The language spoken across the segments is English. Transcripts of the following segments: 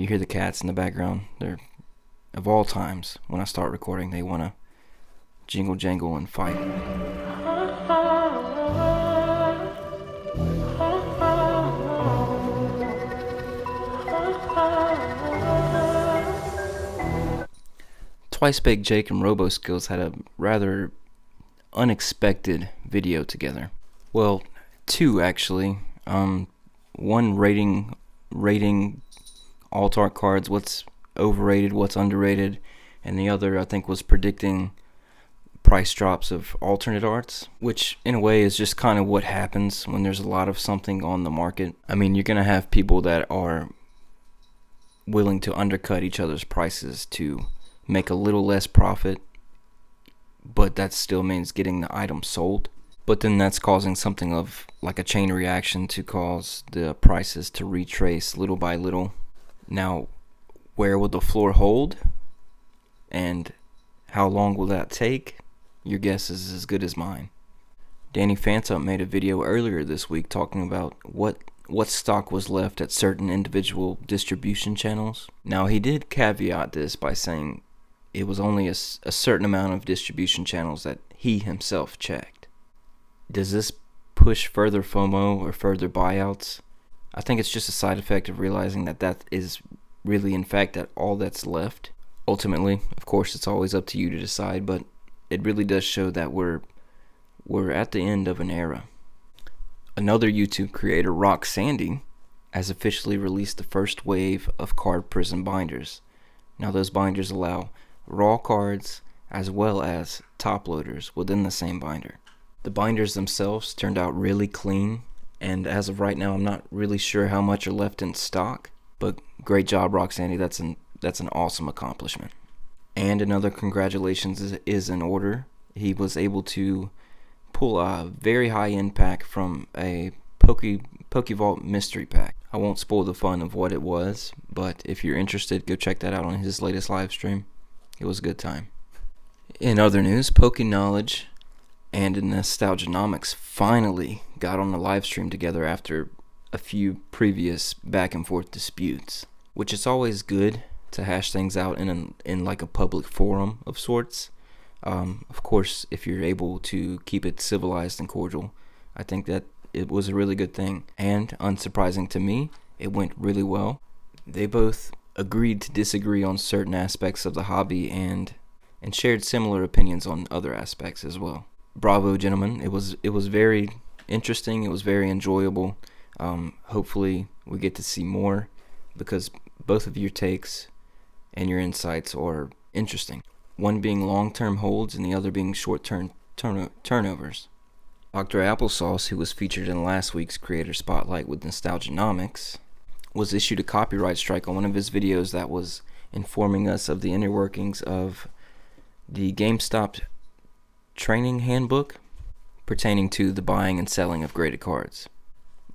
You hear the cats in the background. They're, of all times, when I start recording, they want to jingle jangle and fight. Twice Baked Jake and RoboSkills had a rather unexpected video together. Well, two actually. One rating alt art cards, what's overrated, what's underrated, and the other I think was predicting price drops of alternate arts, which in a way is just kind of what happens when there's a lot of something on the market. I mean, you're gonna have people that are willing to undercut each other's prices to make a little less profit, but that still means getting the item sold. But then that's causing something of like a chain reaction to cause the prices to retrace little by little. Now, where will the floor hold? And how long will that take? Your guess is as good as mine. Danny Phantom made a video earlier this week talking about what stock was left at certain individual distribution channels. Now, he did caveat this by saying it was only a certain amount of distribution channels that he himself checked. Does this push further FOMO or further buyouts? I think it's just a side effect of realizing that is really in fact all that's left. Ultimately, of course, it's always up to you to decide, but it really does show that we're at the end of an era. Another YouTube creator, Rock Sandy, has officially released the first wave of card prison binders. Now those binders allow raw cards as well as top loaders within the same binder. The binders themselves turned out really clean, and as of right now I'm not really sure how much are left in stock, but great job, Rock Sandy. That's an awesome accomplishment. And another congratulations is in order. He was able to pull a very high-end pack from a PokeVault mystery pack. I won't spoil the fun of what it was, but if you're interested, go check that out on his latest live stream. It was a good time. In other news, Pokeknowledge and Nostalgianomics finally got on the live stream together after a few previous back and forth disputes, which is always good to hash things out in like a public forum of sorts. Of course, if you're able to keep it civilized and cordial, I think that it was a really good thing. And unsurprising to me, it went really well. They both agreed to disagree on certain aspects of the hobby and shared similar opinions on other aspects as well. Bravo, gentlemen. It was very interesting. It was very enjoyable. Hopefully we get to see more, because both of your takes and your insights are interesting. One being long-term holds and the other being short-term turnovers. Dr. Applesauce, who was featured in last week's Creator Spotlight with Nostalgianomics, was issued a copyright strike on one of his videos that was informing us of the inner workings of the GameStop training handbook pertaining to the buying and selling of graded cards.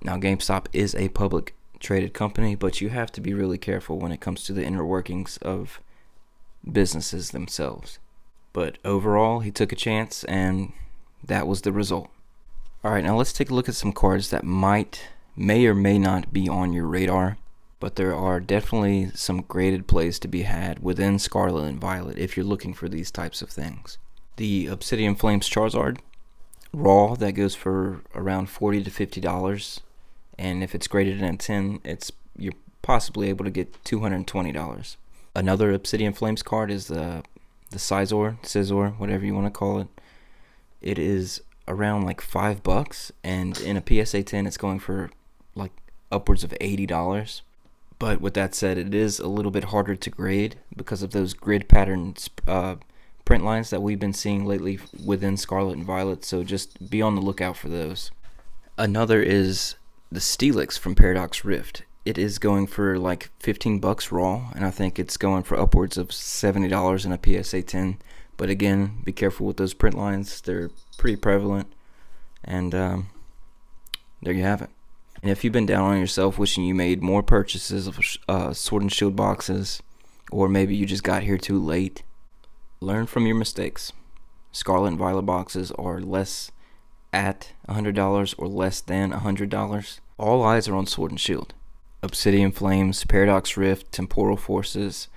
Now, GameStop is a public traded company, but you have to be really careful when it comes to the inner workings of businesses themselves. But overall, he took a chance, and that was the result. Alright, now let's take a look at some cards that may or may not be on your radar, but there are definitely some graded plays to be had within Scarlet and Violet if you're looking for these types of things. The Obsidian Flames Charizard, raw, that goes for around $40 to $50, and if it's graded in a 10, you're possibly able to get $220. Another Obsidian Flames card is the Scizor, whatever you want to call it. It is around like $5, and in a PSA 10 it's going for like upwards of $80. But with that said, it is a little bit harder to grade because of those grid patterns print lines that we've been seeing lately within Scarlet and Violet, so just be on the lookout for those. Another is the Steelix from Paradox Rift. It is going for like $15 raw, and I think it's going for upwards of $70 in a PSA 10. But again, be careful with those print lines. They're pretty prevalent, and there you have it. And if you've been down on yourself wishing you made more purchases of Sword and Shield boxes, or maybe you just got here too late, learn from your mistakes. Scarlet and Violet boxes are less at $100 or less than $100. All eyes are on Sword and Shield. Obsidian Flames, Paradox Rift, Temporal Forces,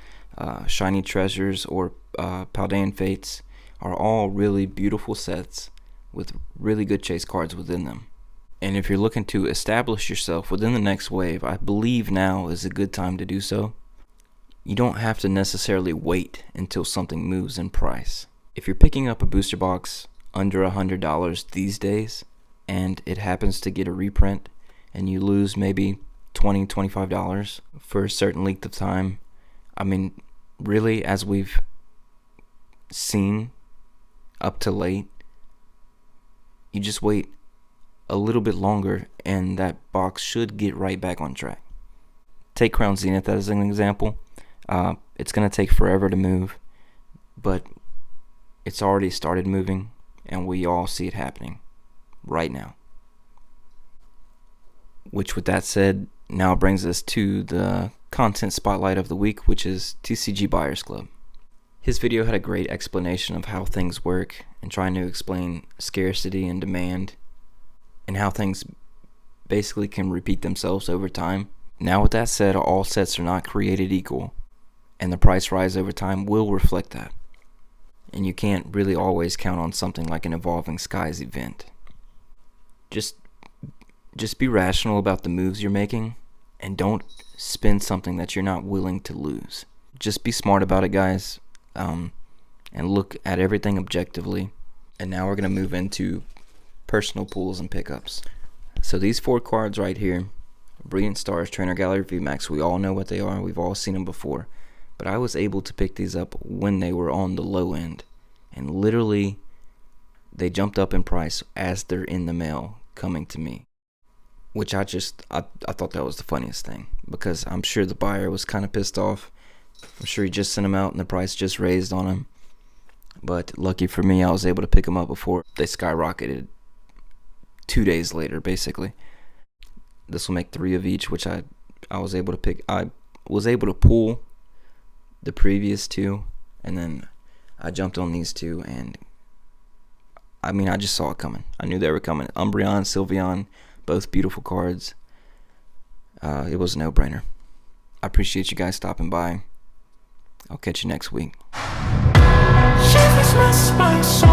Shiny Treasures, or Paldean Fates are all really beautiful sets with really good chase cards within them. And if you're looking to establish yourself within the next wave, I believe now is a good time to do so. You don't have to necessarily wait until something moves in price. If you're picking up a booster box under $100 these days, and it happens to get a reprint, and you lose maybe $20, $25 for a certain length of time, I mean, really, as we've seen up to late, you just wait a little bit longer and that box should get right back on track. Take Crown Zenith as an example. It's going to take forever to move, but it's already started moving, and we all see it happening right now. Which, with that said, now brings us to the content spotlight of the week, which is TCG Buyers Club. His video had a great explanation of how things work and trying to explain scarcity and demand and how things basically can repeat themselves over time. Now, with that said, all sets are not created equal, and the price rise over time will reflect that. And you can't really always count on something like an Evolving Skies event. Just be rational about the moves you're making, and don't spend something that you're not willing to lose. Just be smart about it, guys, and look at everything objectively. And now we're going to move into personal pools and pickups. So these 4 cards right here, Brilliant Stars, Trainer Gallery VMAX, we all know what they are. We've all seen them before. But I was able to pick these up when they were on the low end. And literally, they jumped up in price as they're in the mail coming to me. Which I thought that was the funniest thing. Because I'm sure the buyer was kind of pissed off. I'm sure he just sent them out and the price just raised on him. But lucky for me, I was able to pick them up before they skyrocketed 2 days later, basically. This will make 3 of each, which I was able to pick. I was able to pull the previous 2, and then I jumped on these 2, and I mean, I just saw it coming. I knew they were coming. Umbreon, Sylveon, both beautiful cards. It was a no-brainer. I appreciate you guys stopping by. I'll catch you next week. She was my spine so